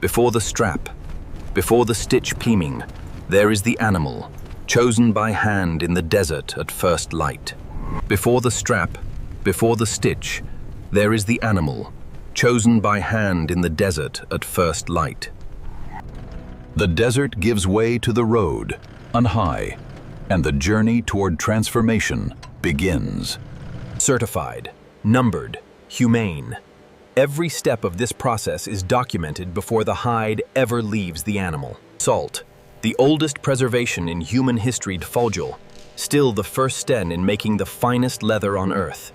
Before the strap, before the stitch peeming, there is the animal, chosen by hand in the desert at first light. Before the strap, before the stitch, there is the animal, chosen by hand in the desert at first light. The desert gives way to the road, on high, and the journey toward transformation begins. Certified, numbered, humane. Every step of this process is documented before the hide ever leaves the animal. Salt, the oldest preservation in human history, fulgul, still the first step in making the finest leather on earth.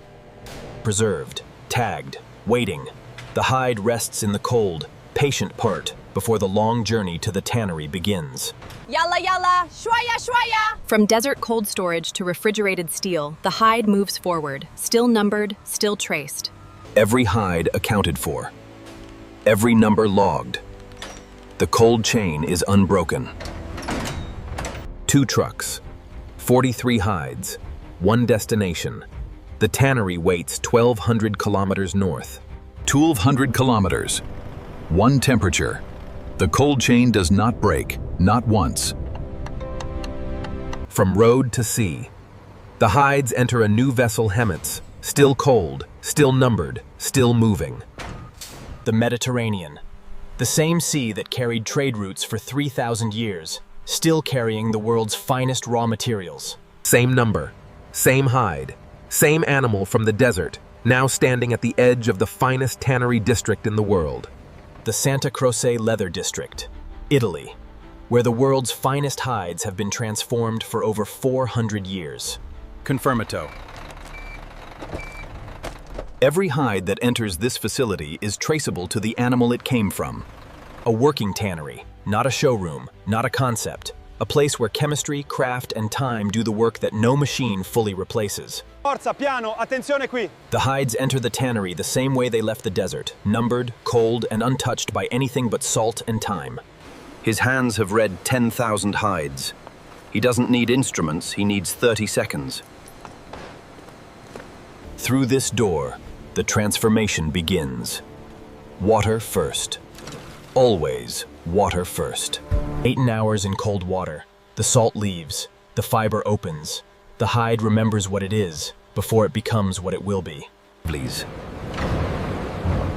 Preserved, tagged, waiting. The hide rests in the cold, patient part before the long journey to the tannery begins. Yalla yalla, shwaya shwaya! From desert cold storage to refrigerated steel, the hide moves forward, still numbered, still traced. Every hide accounted for. Every number logged. The cold chain is unbroken. 2 trucks, 43 hides, 1 destination. The tannery waits 1,200 kilometers north. 1,200 kilometers, 1 temperature. The cold chain does not break, not once. From road to sea, the hides enter a new vessel, Hemets, still cold, still numbered, still moving. The Mediterranean, the same sea that carried trade routes for 3,000 years, still carrying the world's finest raw materials. Same number, same hide, same animal from the desert, now standing at the edge of the finest tannery district in the world. The Santa Croce Leather District, Italy, where the world's finest hides have been transformed for over 400 years. Confirmato. Every hide that enters this facility is traceable to the animal it came from. A working tannery, not a showroom, not a concept. A place where chemistry, craft, and time do the work that no machine fully replaces. Forza, piano, attenzione qui! The hides enter the tannery the same way they left the desert, numbered, cold, and untouched by anything but salt and time. His hands have read 10,000 hides. He doesn't need instruments, he needs 30 seconds. Through this door, the transformation begins. Water first. Always water first. 8 hours in cold water. The salt leaves. The fiber opens. The hide remembers what it is before it becomes what it will be. Please.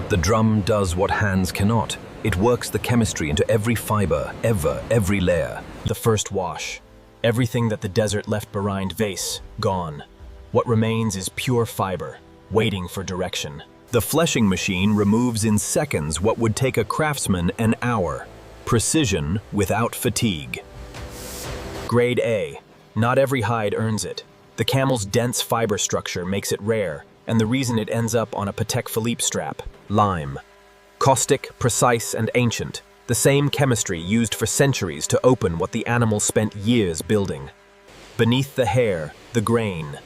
The drum does what hands cannot. It works the chemistry into every fiber, every layer. The first wash. Everything that the desert left behind, vase, gone. What remains is pure fiber, waiting for direction. The fleshing machine removes in seconds what would take a craftsman an hour. Precision without fatigue. Grade A. Not every hide earns it. The camel's dense fiber structure makes it rare, and the reason it ends up on a Patek Philippe strap. Lime. Caustic, precise, and ancient. The same chemistry used for centuries to open what the animal spent years building. Beneath the hair, the grain.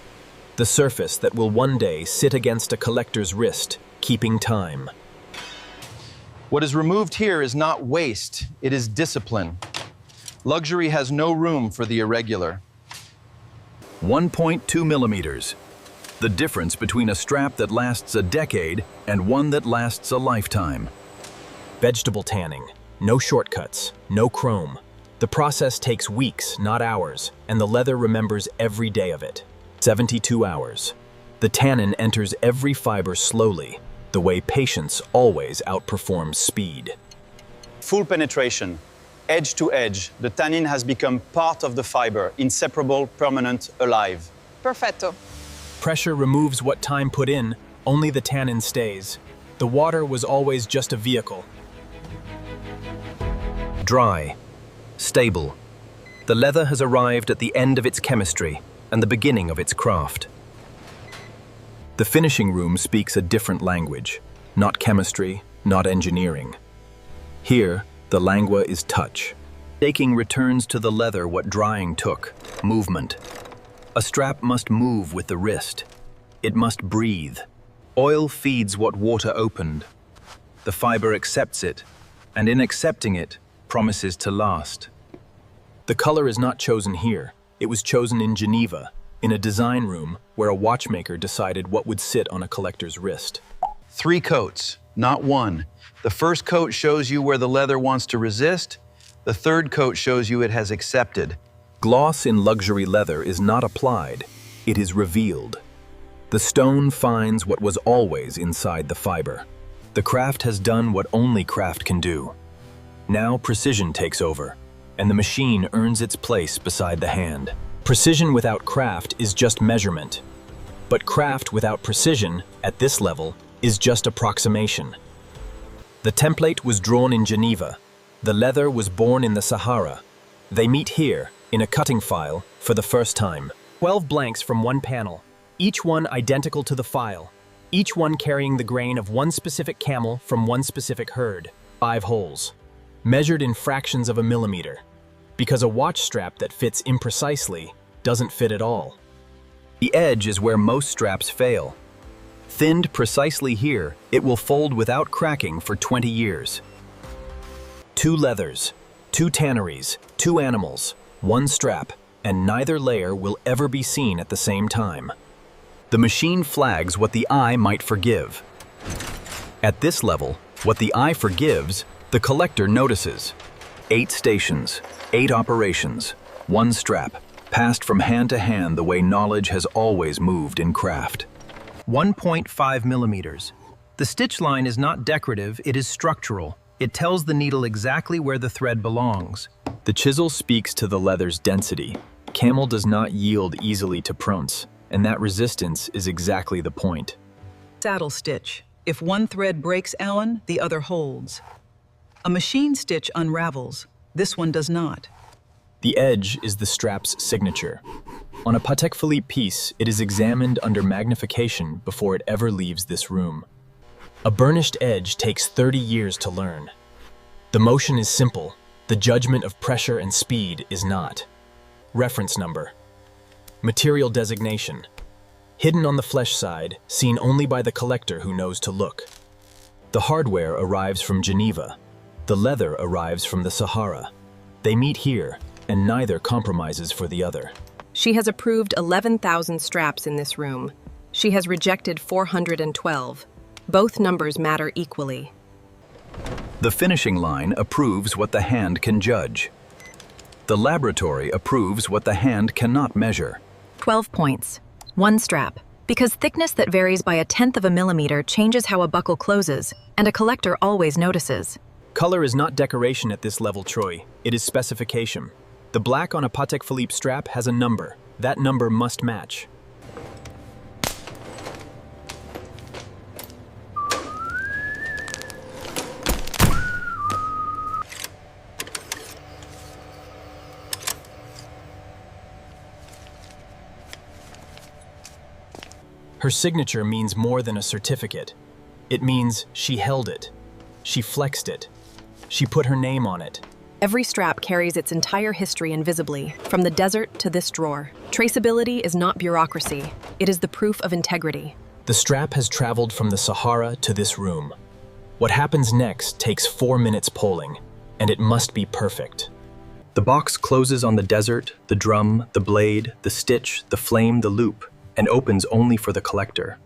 The surface that will one day sit against a collector's wrist, keeping time. What is removed here is not waste, it is discipline. Luxury has no room for the irregular. 1.2 millimeters. The difference between a strap that lasts a decade and one that lasts a lifetime. Vegetable tanning. No shortcuts, no chrome. The process takes weeks, not hours, and the leather remembers every day of it. 72 hours. The tannin enters every fiber slowly, the way patience always outperforms speed. Full penetration. Edge to edge, the tannin has become part of the fiber, inseparable, permanent, alive. Perfetto. Pressure removes what time put in, only the tannin stays. The water was always just a vehicle. Dry. Stable. The leather has arrived at the end of its chemistry and the beginning of its craft. The finishing room speaks a different language, not chemistry, not engineering. Here, the lingua is touch. Staking returns to the leather what drying took, movement. A strap must move with the wrist. It must breathe. Oil feeds what water opened. The fiber accepts it, and in accepting it, promises to last. The color is not chosen here. It was chosen in Geneva, in a design room where a watchmaker decided what would sit on a collector's wrist. 3 coats, not one. The first coat shows you where the leather wants to resist. The third coat shows you it has accepted. Gloss in luxury leather is not applied, it is revealed. The stone finds what was always inside the fiber. The craft has done what only craft can do. Now precision takes over, and the machine earns its place beside the hand. Precision without craft is just measurement. But craft without precision, at this level, is just approximation. The template was drawn in Geneva. The leather was born in the Sahara. They meet here, in a cutting file, for the first time. 12 blanks from one panel, each one identical to the file, each one carrying the grain of one specific camel from one specific herd. 5 holes, measured in fractions of a millimeter, because a watch strap that fits imprecisely doesn't fit at all. The edge is where most straps fail. Thinned precisely here, it will fold without cracking for 20 years. 2 leathers, 2 tanneries, 2 animals, 1 strap, and neither layer will ever be seen at the same time. The machine flags what the eye might forgive. At this level, what the eye forgives, the collector notices. 8 stations, 8 operations, 1 strap, passed from hand to hand the way knowledge has always moved in craft. 1.5 millimeters. The stitch line is not decorative, it is structural. It tells the needle exactly where the thread belongs. The chisel speaks to the leather's density. Camel does not yield easily to prunce, and that resistance is exactly the point. Saddle stitch. If one thread breaks, Alan, the other holds. A machine stitch unravels. This one does not. The edge is the strap's signature. On a Patek Philippe piece, it is examined under magnification before it ever leaves this room. A burnished edge takes 30 years to learn. The motion is simple. The judgment of pressure and speed is not. Reference number. Material designation. Hidden on the flesh side, seen only by the collector who knows to look. The hardware arrives from Geneva. The leather arrives from the Sahara. They meet here, and neither compromises for the other. She has approved 11,000 straps in this room. She has rejected 412. Both numbers matter equally. The finishing line approves what the hand can judge. The laboratory approves what the hand cannot measure. 12 points. 1 strap. Because thickness that varies by 1/10 of a millimeter changes how a buckle closes, and a collector always notices. Color is not decoration at this level, Troy. It is specification. The black on a Patek Philippe strap has a number. That number must match. Her signature means more than a certificate. It means she held it. She flexed it. She put her name on it. Every strap carries its entire history invisibly, from the desert to this drawer. Traceability is not bureaucracy. It is the proof of integrity. The strap has traveled from the Sahara to this room. What happens next takes 4 minutes polling, and it must be perfect. The box closes on the desert, the drum, the blade, the stitch, the flame, the loop, and opens only for the collector.